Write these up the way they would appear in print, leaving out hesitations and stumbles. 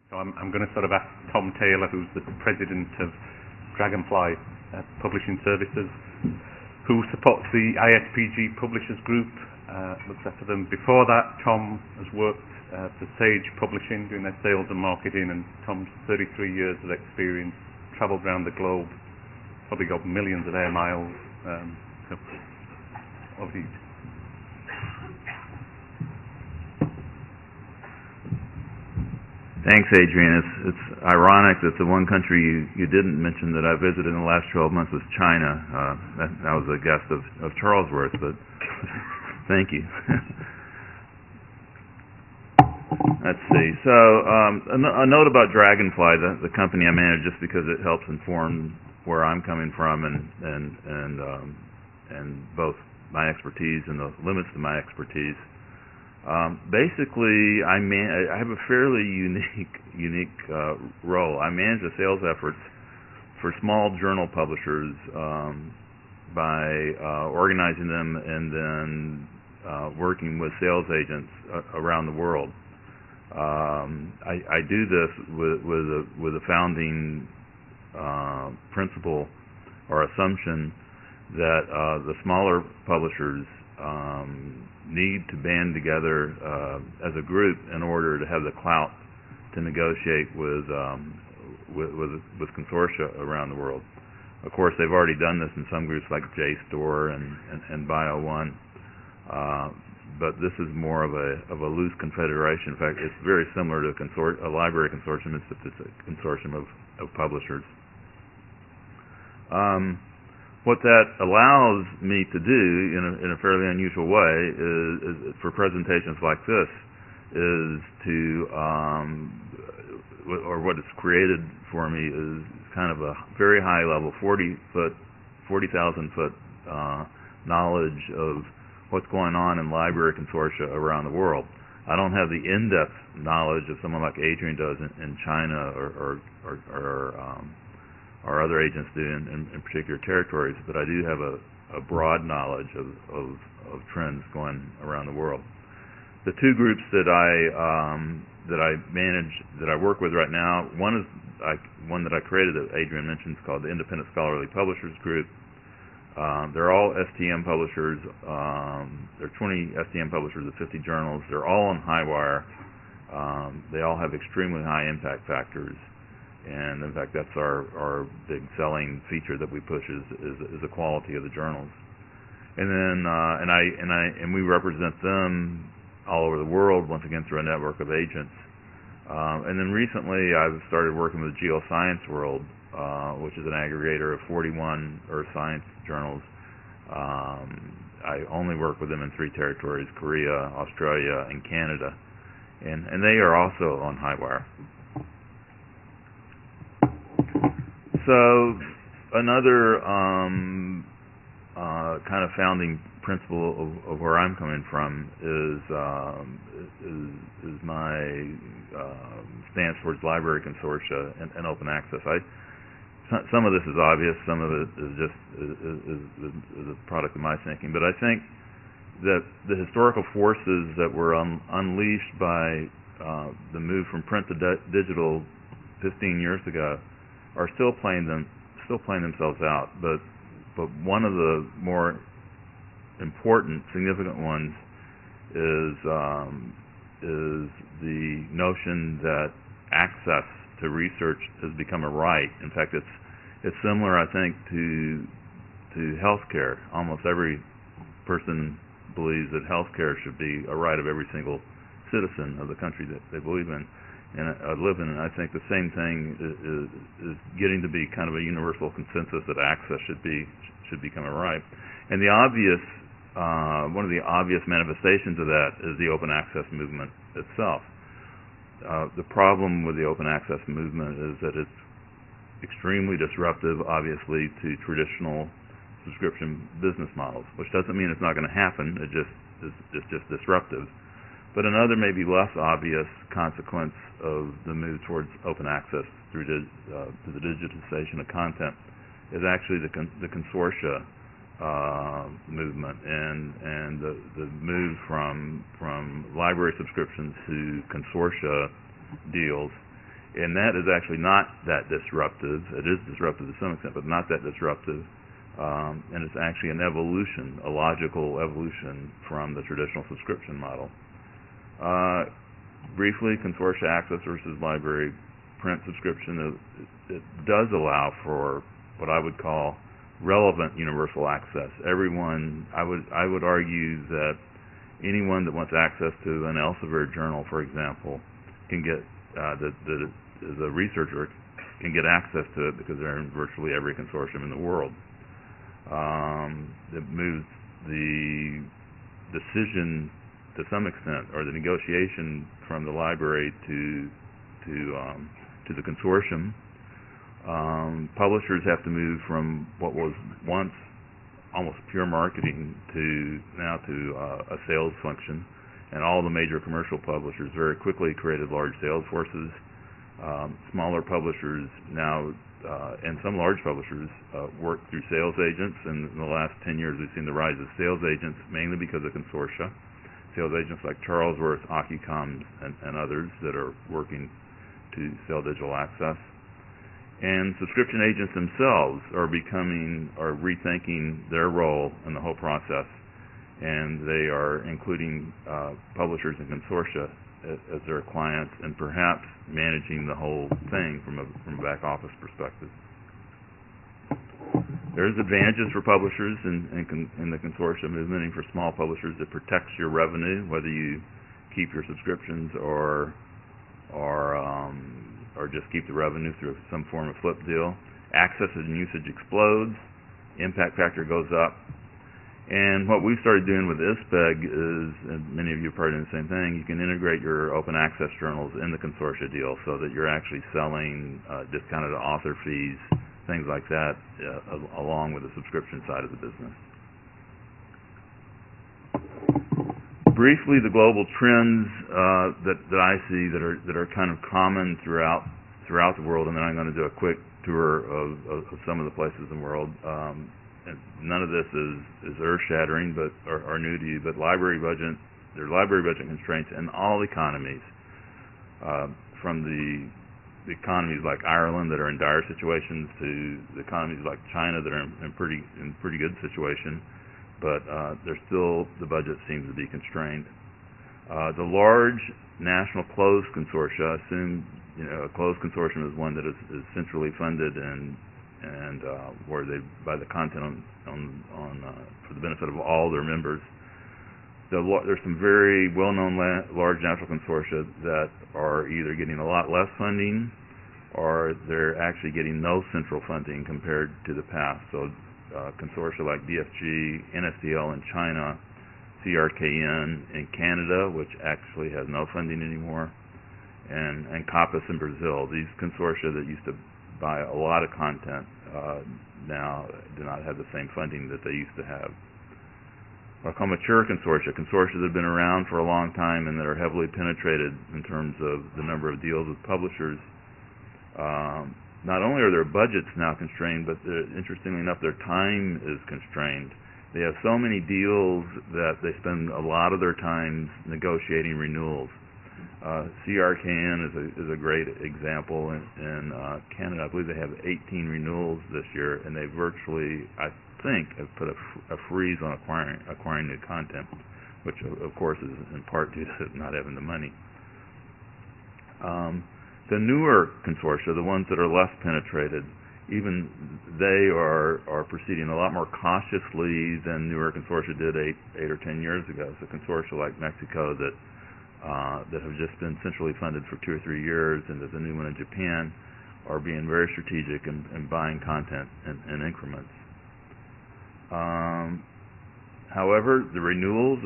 So I'm going to sort of ask Tom Taylor, who's the president of Dragonfly Publishing Services, who supports the ISPG Publishers Group, looks after them. Before that, Tom has worked for Sage Publishing, doing their sales and marketing, and Tom's 33 years of experience, travelled around the globe, probably got millions of air miles. So over to you. Thanks, Adrian. It's ironic that the one country you didn't mention that I visited in the last 12 months was China. That was a guest of Charlesworth, but thank you. Let's see. So a note about Dragonfly, the company I manage, just because it helps inform where I'm coming from and both my expertise and the limits to my expertise. Basically, I have a fairly unique role. I manage the sales efforts for small journal publishers by organizing them and then working with sales agents around the world. I do this with a founding principle or assumption that the smaller publishers need to band together as a group in order to have the clout to negotiate with consortia around the world. Of course, they've already done this in some groups like JSTOR and Bio1, but this is more of a loose confederation. In fact, it's very similar to a library consortium. It's a consortium of publishers. What that allows me to do in a fairly unusual way is for presentations like this is to, or what it's created for me is kind of a very high level, 40,000 foot knowledge of what's going on in library consortia around the world. I don't have the in-depth knowledge of someone like Adrian does in China or other agents do in particular territories, but I do have a broad knowledge of trends going around the world. The two groups that I manage, that I work with right now, one that I created that Adrian mentioned is called the Independent Scholarly Publishers Group. They're all STM publishers. There are 20 STM publishers of 50 journals. They're all on Highwire. They all have extremely high impact factors. And in fact, that's our big selling feature that we push is the quality of the journals. And then and we represent them all over the world, once again through a network of agents. And then recently, I've started working with Geoscience World, which is an aggregator of 41 earth science journals. I only work with them in 3 territories: Korea, Australia, and Canada, and they are also on Highwire. So another kind of founding principle of where I'm coming from is my stance towards library consortia and open access. Some of this is obvious, some of it is just is a product of my thinking. But I think that the historical forces that were unleashed by the move from print to digital 15 years ago are still playing themselves out. But one of the more important, significant ones is the notion that access to research has become a right. In fact, it's similar, I think, to healthcare. Almost every person believes that healthcare should be a right of every single citizen of the country that they believe in and live in. And I think the same thing is getting to be kind of a universal consensus that access should become a right. And the obvious one of the obvious manifestations of that is the open access movement itself. The problem with the open access movement is that it's extremely disruptive, obviously, to traditional subscription business models, which doesn't mean it's not going to happen. It's just disruptive. But another maybe less obvious consequence of the move towards open access through to the digitization of content is actually the consortia movement and the move from library subscriptions to consortia deals. And that is actually not that disruptive. It is disruptive to some extent, but not that disruptive. And it's actually an evolution, a logical evolution from the traditional subscription model. Briefly, consortia access versus library print subscription, it does allow for what I would call relevant universal access. Everyone, I would argue that anyone that wants access to an Elsevier journal, for example, can get the researcher can get access to it because they're in virtually every consortium in the world. It moves the decision to some extent, or the negotiation from the library to the consortium. Publishers have to move from what was once almost pure marketing to a sales function, and all the major commercial publishers very quickly created large sales forces. Smaller publishers now, and some large publishers, work through sales agents, and in the last 10 years we've seen the rise of sales agents, mainly because of consortia. Sales agents like Charlesworth, Occicom, and others that are working to sell digital access. And subscription agents themselves are rethinking their role in the whole process, and they are including publishers and consortia as their clients, and perhaps managing the whole thing from a back office perspective. There's advantages for publishers in the consortia movement, and for small publishers it protects your revenue, whether you keep your subscriptions or just keep the revenue through some form of flip deal. Access and usage explodes, impact factor goes up. And what we've started doing with ISPEG is, and many of you are probably doing the same thing, you can integrate your open access journals in the consortia deal so that you're actually selling discounted author fees, things like that, along with the subscription side of the business. Briefly, the global trends that I see that are kind of common throughout the world, and then I'm going to do a quick tour of some of the places in the world. And none of this is earth-shattering, or new to you. But there are library budget constraints in all economies, from the economies like Ireland that are in dire situations to the economies like China that are in pretty good situation. But the budget seems to be constrained. The large national closed consortia, assume a closed consortium is one that is centrally funded and where they buy the content for the benefit of all their members. There's some very well-known large national consortia that are either getting a lot less funding, or they're actually getting no central funding compared to the past. So consortia like DFG, NSDL in China, CRKN in Canada, which actually has no funding anymore, and COPPUS in Brazil. These consortia that used to buy a lot of content now do not have the same funding that they used to have. What I call mature consortia that have been around for a long time and that are heavily penetrated in terms of the number of deals with publishers. Not only are their budgets now constrained, but interestingly enough, their time is constrained. They have so many deals that they spend a lot of their time negotiating renewals. CRKN is a great example. In Canada, I believe they have 18 renewals this year, and they virtually, I think, have put a freeze on acquiring new content, which of course is in part due to not having the money. The newer consortia, the ones that are less penetrated, even they are proceeding a lot more cautiously than newer consortia did 8 or 10 years ago. So consortia like Mexico that have just been centrally funded for 2 or 3 years, and there's a new one in Japan, are being very strategic and buying content in increments. However, the renewals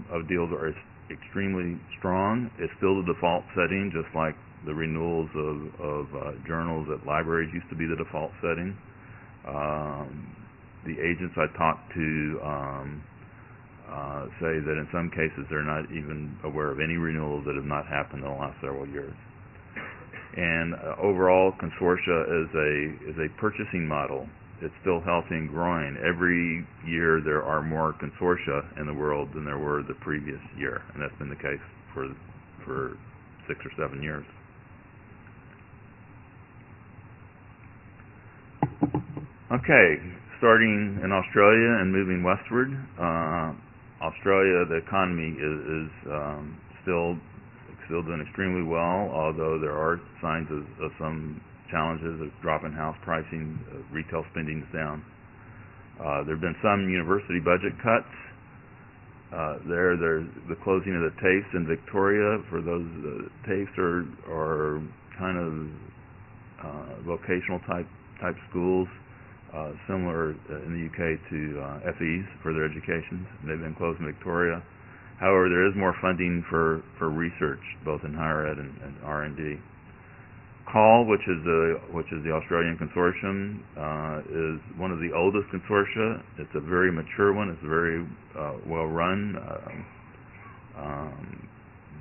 of deals are extremely strong. It's still the default setting, just like the renewals of journals at libraries used to be the default setting. The agents I talked to say that in some cases they're not even aware of any renewals that have not happened in the last several years. And overall, consortia is a purchasing model. It's still healthy and growing. Every year there are more consortia in the world than there were the previous year, and that's been the case for 6 or 7 years. Okay, starting in Australia and moving westward. Australia, the economy is still doing extremely well, although there are signs of some challenges, of drop in house pricing, retail spending is down. There have been some university budget cuts. There's the closing of the TAFEs in Victoria. For those TAFEs are kind of vocational type schools, similar in the UK to FEs for their education. They've been closed in Victoria. However, there is more funding for research, both in higher ed and R&D. CAUL, which is the Australian consortium, is one of the oldest consortia. It's a very mature one. It's very well run.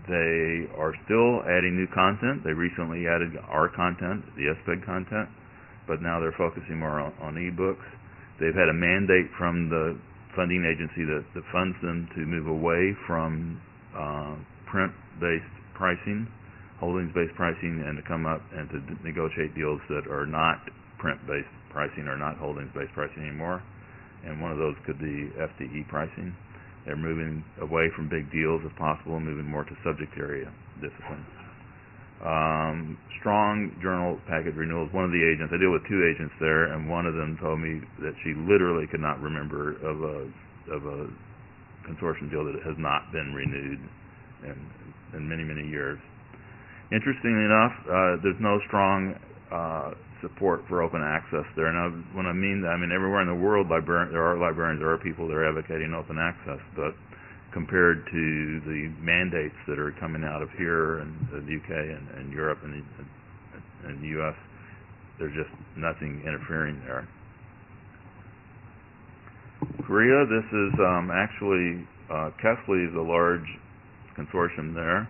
They are still adding new content. They recently added our content, the SPEG content, but now they're focusing more on e-books. They've had a mandate from the funding agency that funds them to move away from print-based pricing, holdings-based pricing, and to come up and to negotiate deals that are not print-based pricing or not holdings-based pricing anymore. And one of those could be FTE pricing. They're moving away from big deals if possible and moving more to subject area disciplines. Strong journal package renewals. One of the agents, I deal with two agents there, and one of them told me that she literally could not remember of a consortium deal that has not been renewed in many, many years. Interestingly enough, there's no strong support for open access there. And when I mean that, I mean everywhere in the world, there are librarians, there are people that are advocating open access, but compared to the mandates that are coming out of here and the UK and Europe and the US, there's just nothing interfering there. Korea, this is actually Kesley is a large consortium there.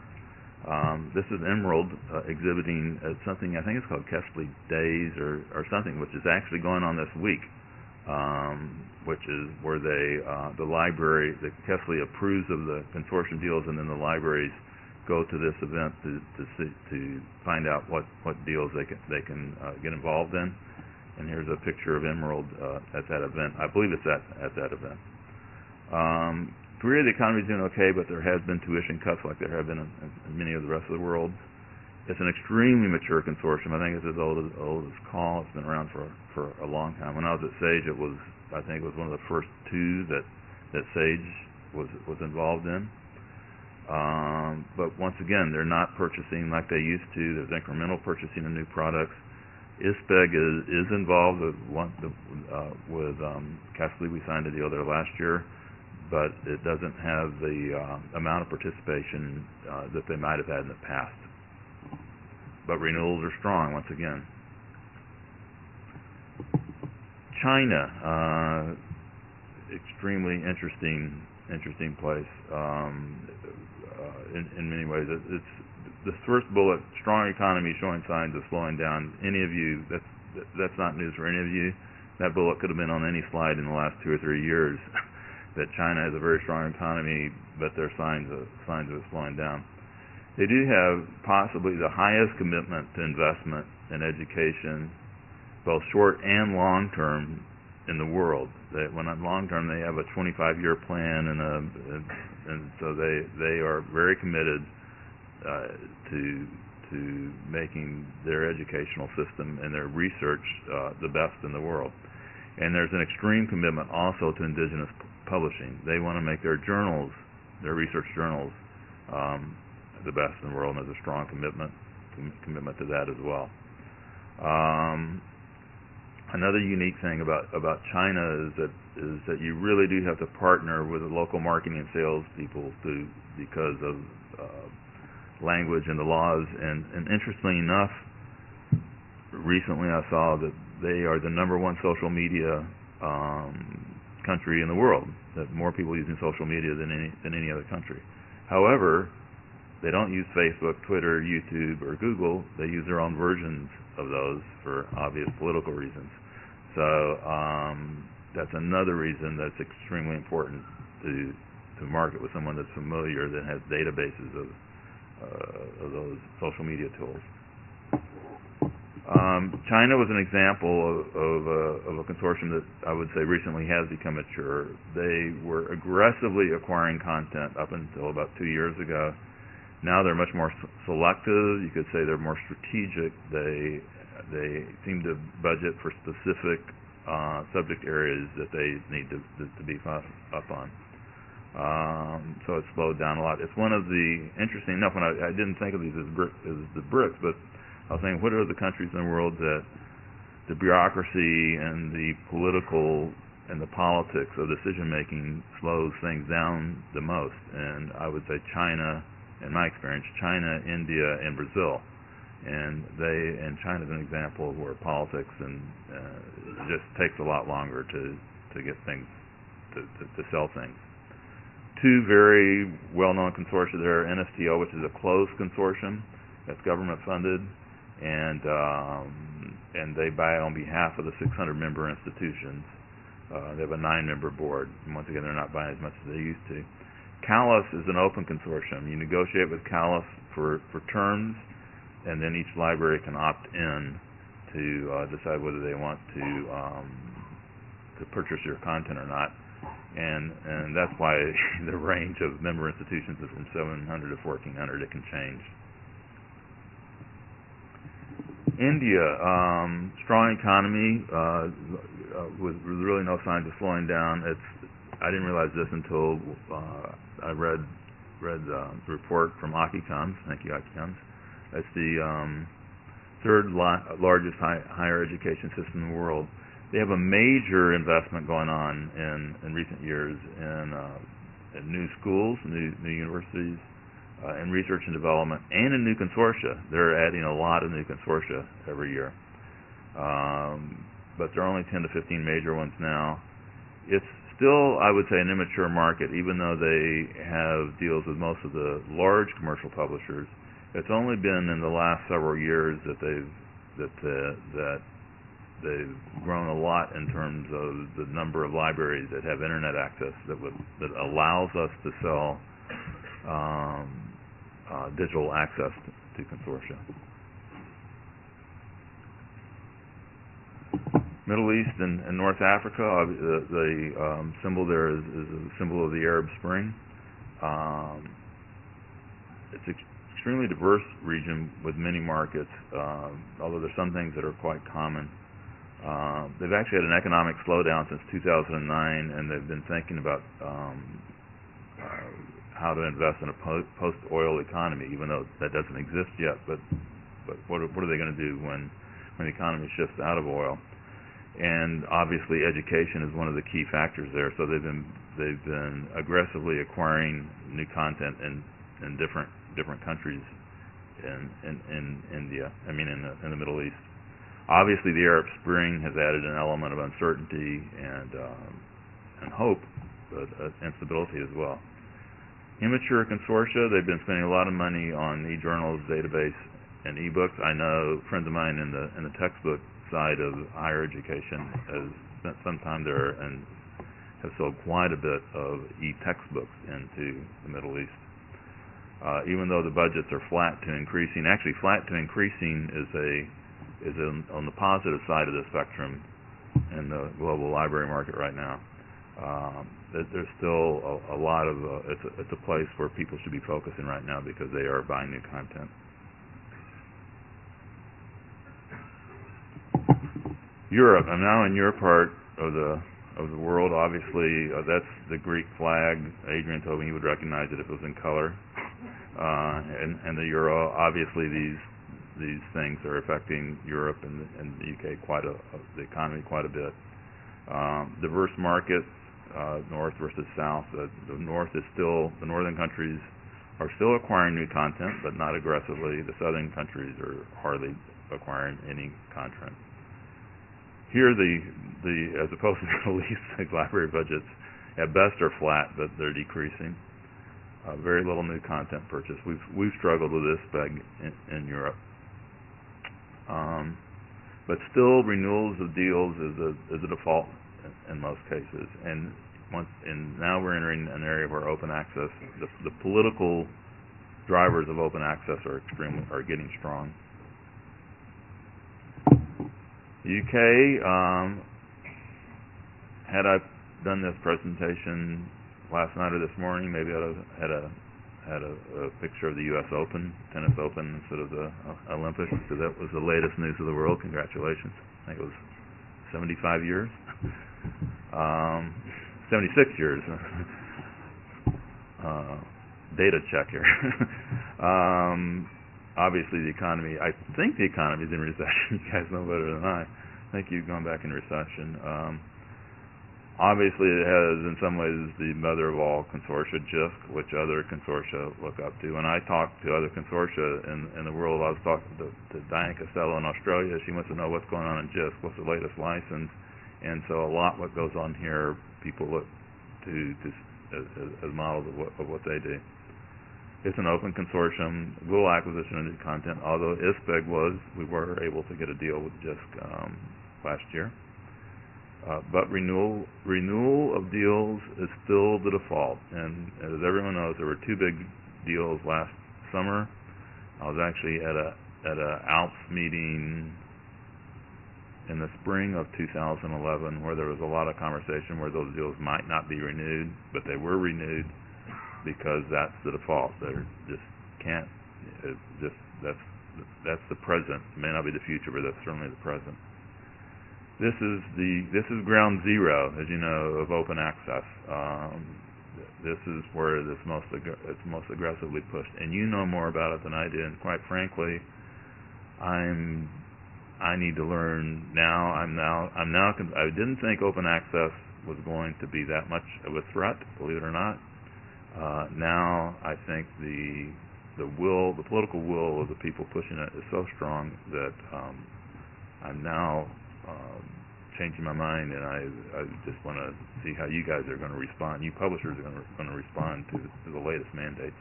This is Emerald exhibiting at something, I think it's called Kesley Days or something, which is actually going on this week, which is where the library, the Kesley approves of the consortium deals, and then the libraries go to this event to find out what deals they can get involved in. And here's a picture of Emerald at that event. I believe it's at that event. Korea, the economy is doing okay, but there has been tuition cuts like there have been in many of the rest of the world. It's an extremely mature consortium. I think it's as old as CAUL. It's been around for a long time. When I was at SAGE, I think it was one of the first two that SAGE was involved in. But once again, they're not purchasing like they used to. There's incremental purchasing of new products. ISPEG is involved with Kesley. We signed a deal there last year, but it doesn't have the amount of participation that they might have had in the past. But renewals are strong once again. China, extremely interesting place in many ways. It's the first bullet, strong economy showing signs of slowing down. Any of you, that's not news for any of you. That bullet could have been on any slide in the last 2 or 3 years. That China has a very strong economy, but there are signs of it slowing down. They do have possibly the highest commitment to investment in education, both short and long term, in the world. When I'm long term, they have a 25-year plan, and so they are very committed to making their educational system and their research the best in the world. And there's an extreme commitment also to indigenous publishing. They want to make their journals, their research journals, the best in the world, and there's a strong commitment to that as well. Another unique thing about China is that you really do have to partner with the local marketing and sales people because of language and the laws. And interestingly enough, recently I saw that they are the #1 social media country in the world. That more people using social media than any other country. However, they don't use Facebook, Twitter, YouTube, or Google. They use their own versions of those for obvious political reasons. So that's another reason that's extremely important to market with someone that's familiar, that has databases of those social media tools. China was an example of a consortium that I would say recently has become mature. They were aggressively acquiring content up until about 2 years ago. Now they're much more selective. You could say they're more strategic. They seem to budget for specific subject areas that they need to beef up on. So it's slowed down a lot. It's one of the, interesting enough, when I didn't think of these as the BRICS, but I was saying, what are the countries in the world that the bureaucracy and the political and the politics of decision-making slows things down the most? And I would say China, in my experience, China, India, and Brazil. And China's an example where politics and just takes a lot longer to get things, to sell things. Two very well-known consortia there, NSTO, which is a closed consortium that's government-funded, and they buy on behalf of the 600 member institutions. They have a 9-member board, and once again, they're not buying as much as they used to. CALIS is an open consortium. You negotiate with CALIS for terms, and then each library can opt in to decide whether they want to purchase your content or not. And that's why the range of member institutions is from 700 to 1,400. It can change. India, strong economy with really no signs of slowing down. I didn't realize this until I read the report from Akikans. Thank you, Akikans. It's the third largest higher education system in the world. They have a major investment going on in recent years in new schools, new universities, in research and development, and in new consortia. They're adding a lot of new consortia every year. But there are only 10 to 15 major ones now. It's still, I would say, an immature market, even though they have deals with most of the large commercial publishers. It's only been in the last several years that they've grown a lot in terms of the number of libraries that have internet access that allows us to sell digital access to consortia. Middle East and North Africa, the symbol there is a symbol of the Arab Spring. It's an extremely diverse region with many markets, although there's some things that are quite common. They've actually had an economic slowdown since 2009, and they've been thinking about how to invest in a post-oil economy, even though that doesn't exist yet. But what are they going to do when the economy shifts out of oil? And obviously, education is one of the key factors there. So they've been aggressively acquiring new content in different countries in India. I mean, in the Middle East. Obviously, the Arab Spring has added an element of uncertainty and hope, but instability as well. Immature consortia, they've been spending a lot of money on e-journals, database, and e-books. I know friends of mine in the textbook side of higher education has spent some time there and have sold quite a bit of e-textbooks into the Middle East. Even though the budgets are flat to increasing, actually flat to increasing is on the positive side of the spectrum in the global library market right now. There's still a lot of it's a place where people should be focusing right now because they are buying new content. Europe. I'm now in your part of the world. Obviously, that's the Greek flag. Adrian told me he would recognize it if it was in color. And the euro. Obviously, these things are affecting Europe and the UK the economy quite a bit. Diverse markets, north versus south. The northern countries are still acquiring new content, but not aggressively. The southern countries are hardly acquiring any content. Here, as opposed to the Middle East, the library budgets at best are flat, but they're decreasing. Very little new content purchase. We've struggled with this back in Europe. But still, renewals of deals is a default in most cases. And now we're entering an area where open access, the political drivers of open access are getting strong. UK, had I done this presentation last night or this morning, maybe I'd have had a picture of the U.S. Open, tennis Open, instead of the Olympics, because that was the latest news of the world. Congratulations. I think it was 75 years. 76 years. Data check here. Obviously the economy, I think the economy is in recession. You guys know better than I think you've gone back in recession. Obviously it has, in some ways, the mother of all consortia, JISC, which other consortia look up to. When I talk to other consortia in the world, I was talking to Diane Costello in Australia. She wants to know what's going on in JISC, what's the latest license. And so a lot what goes on here, people look to as models of what they do. It's an open consortium, little acquisition of new content, although ISPEG we were able to get a deal with JISC last year. But renewal of deals is still the default. And as everyone knows, there were two big deals last summer. I was actually at a ALPS meeting in the spring of 2011 where there was a lot of conversation where those deals might not be renewed, but they were renewed because that's the default. They're just can't. That's the present. It may not be the future, but that's certainly the present. This is ground zero, as you know, of open access. This is where it's most aggressively pushed, and you know more about it than I do. And quite frankly, I need to learn now. I didn't think open access was going to be that much of a threat, believe it or not. Now I think the political will of the people pushing it is so strong that I'm now changing my mind, and I just want to see how you guys are going to respond. You publishers are going to respond to the latest mandates.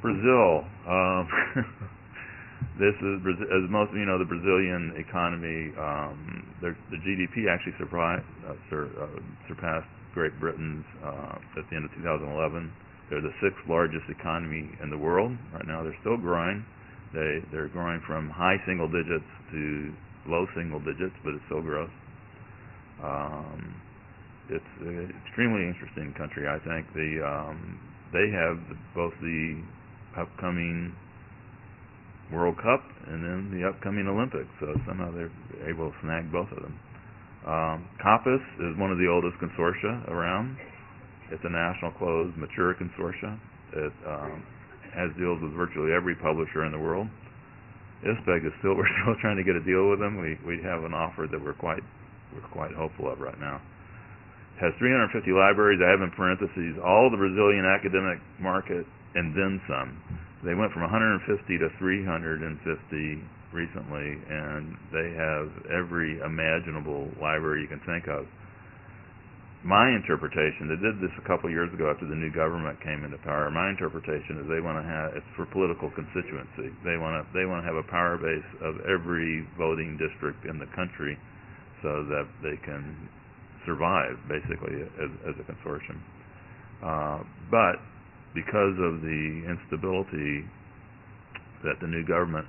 Brazil. This is, as most of you know, the Brazilian economy. The GDP actually surpassed Great Britain's at the end of 2011. They're the sixth largest economy in the world right now. They're still growing. They're growing from high single digits to low single digits, but it still grows. It's an extremely interesting country. I think they have both the upcoming World Cup and then the upcoming Olympics, so somehow they're able to snag both of them. COPPUS is one of the oldest consortia around. It's a national closed, mature consortia. It has deals with virtually every publisher in the world. ISPEG we're still trying to get a deal with them. We have an offer that we're quite hopeful of right now. It has 350 libraries. I have in parentheses all the Brazilian academic market and then some. They went from 150 to 350 recently, and they have every imaginable library you can think of. My interpretation, they did this a couple of years ago after the new government came into power. My interpretation is they want to have, it's for political constituency. They want to have a power base of every voting district in the country so that they can survive basically as a consortium. But because of the instability that the new government,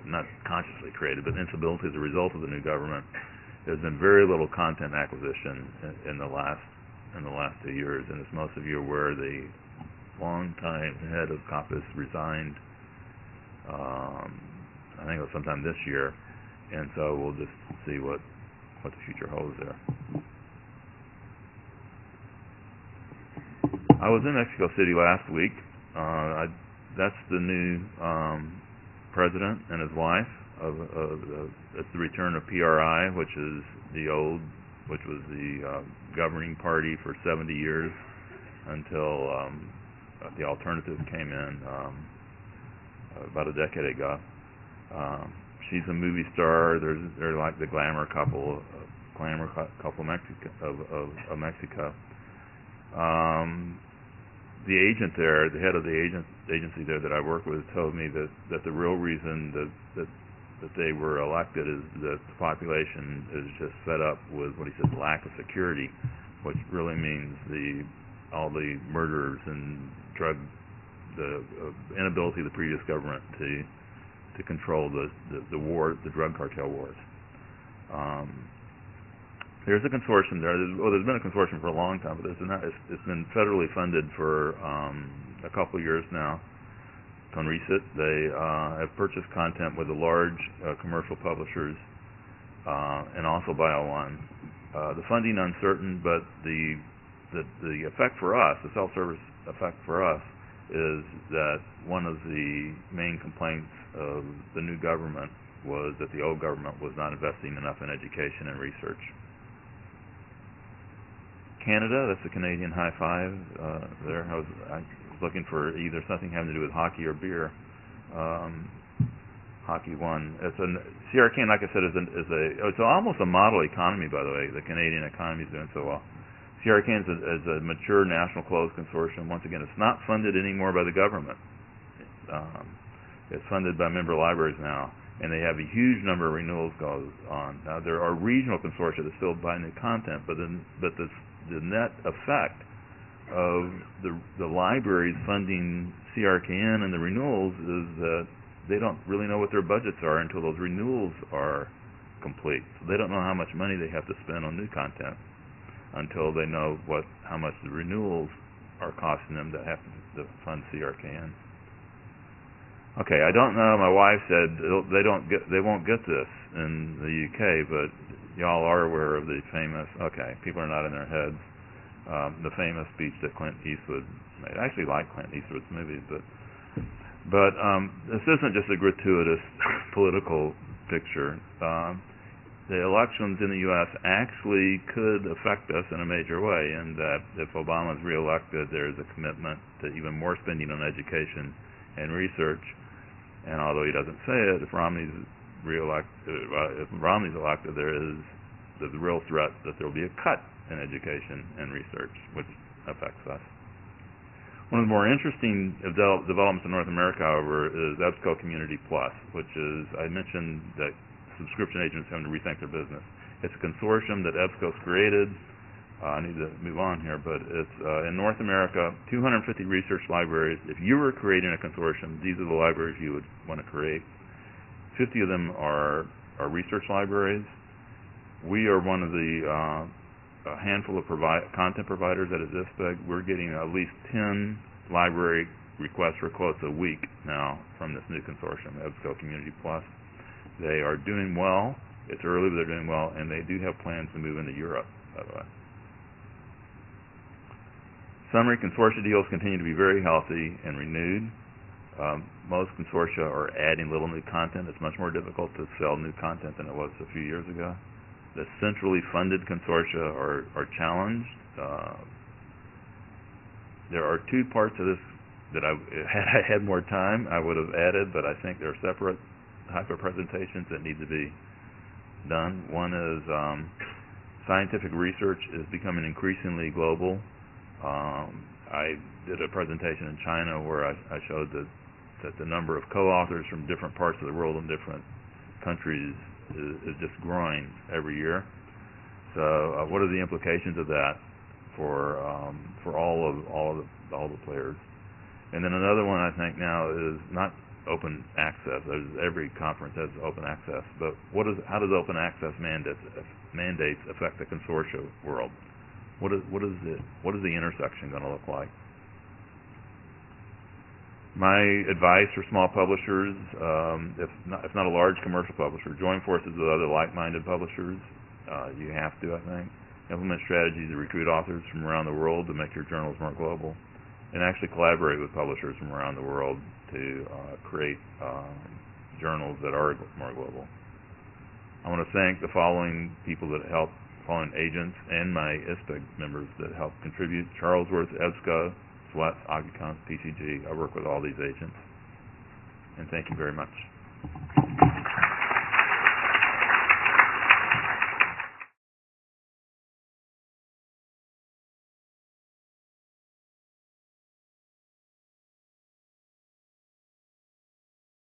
not consciously created, but instability as a result of the new government, there's been very little content acquisition in the last 2 years. And as most of you are aware, the longtime head of COPPUS resigned. I think it was sometime this year, and so we'll just see what the future holds there. I was in Mexico City last week. That's the new president and his wife. It's the return of PRI, which was the governing party for 70 years until the alternative came in about a decade ago. She's a movie star. They're like the glamour couple of Mexico. The agent there, the head of the agency there that I work with, told me that the real reason that they were elected is that the population is just fed up with what he said, lack of security, which really means all the murders and drug inability of the previous government to control the drug cartel wars. There's a consortium there. There's been a consortium for a long time, but it's been federally funded for a couple of years now. CONRECIT. They have purchased content with the large commercial publishers and also BioOne. The funding uncertain, but the effect for us, the self-service effect for us, is that one of the main complaints of the new government was that the old government was not investing enough in education and research. Canada, that's the Canadian high five there. I was looking for either something having to do with hockey or beer. Hockey won. CRKN, like I said, it's almost a model economy, by the way. The Canadian economy is doing so well. CRKN is a mature national closed consortium. Once again, it's not funded anymore by the government. It's funded by member libraries now, and they have a huge number of renewals going on. Now, there are regional consortia that still buy new content, but the net effect of the libraries funding CRKN and the renewals is that they don't really know what their budgets are until those renewals are complete. So they don't know how much money they have to spend on new content until they know how much the renewals are costing them to have to fund CRKN. Okay, I don't know. My wife said they won't get this in the UK, but y'all are aware of the famous. Okay, people are not in their heads. The famous speech that Clint Eastwood made. I actually like Clint Eastwood's movies, but this isn't just a gratuitous political picture. The elections in the U.S. actually could affect us in a major way, and that if Obama is reelected, there's a commitment to even more spending on education and research. And although he doesn't say it, if Romney's elected, there's a real threat that there will be a cut in education and research, which affects us. One of the more interesting developments in North America, however, is EBSCO Community Plus, which is, I mentioned that subscription agents having to rethink their business. It's a consortium that EBSCO's created. I need to move on here, but it's in North America, 250 research libraries. If you were creating a consortium, these are the libraries you would want to create. 50 of them are research libraries. We are one of the a handful of content providers at ISPEG. We're getting at least 10 library requests for quotes a week now from this new consortium, EBSCO Community Plus. They are doing well. It's early, but they're doing well, and they do have plans to move into Europe, by the way. Summary, consortia deals continue to be very healthy and renewed. Most consortia are adding little new content. It's much more difficult to sell new content than it was a few years ago. The centrally funded consortia are challenged. There are two parts of this that had I had more time, I would have added, but I think they're separate type of presentations that need to be done. One is scientific research is becoming increasingly global. I did a presentation in China where I showed that the number of co-authors from different parts of the world in different countries is just growing every year. So what are the implications of that for all the players? And then another one I think now is not open access. Every conference has open access, but how does open access mandates affect the consortia world? What is the intersection going to look like? My advice for small publishers, if not a large commercial publisher, join forces with other like-minded publishers. You have to, I think. Implement strategies to recruit authors from around the world to make your journals more global, and actually collaborate with publishers from around the world to create journals that are more global. I want to thank the following people that helped, following agents and my ISPEG members that helped contribute: Charlesworth, EBSCO, SWET, OCUCONF, PCG. I work with all these agents. And thank you very much.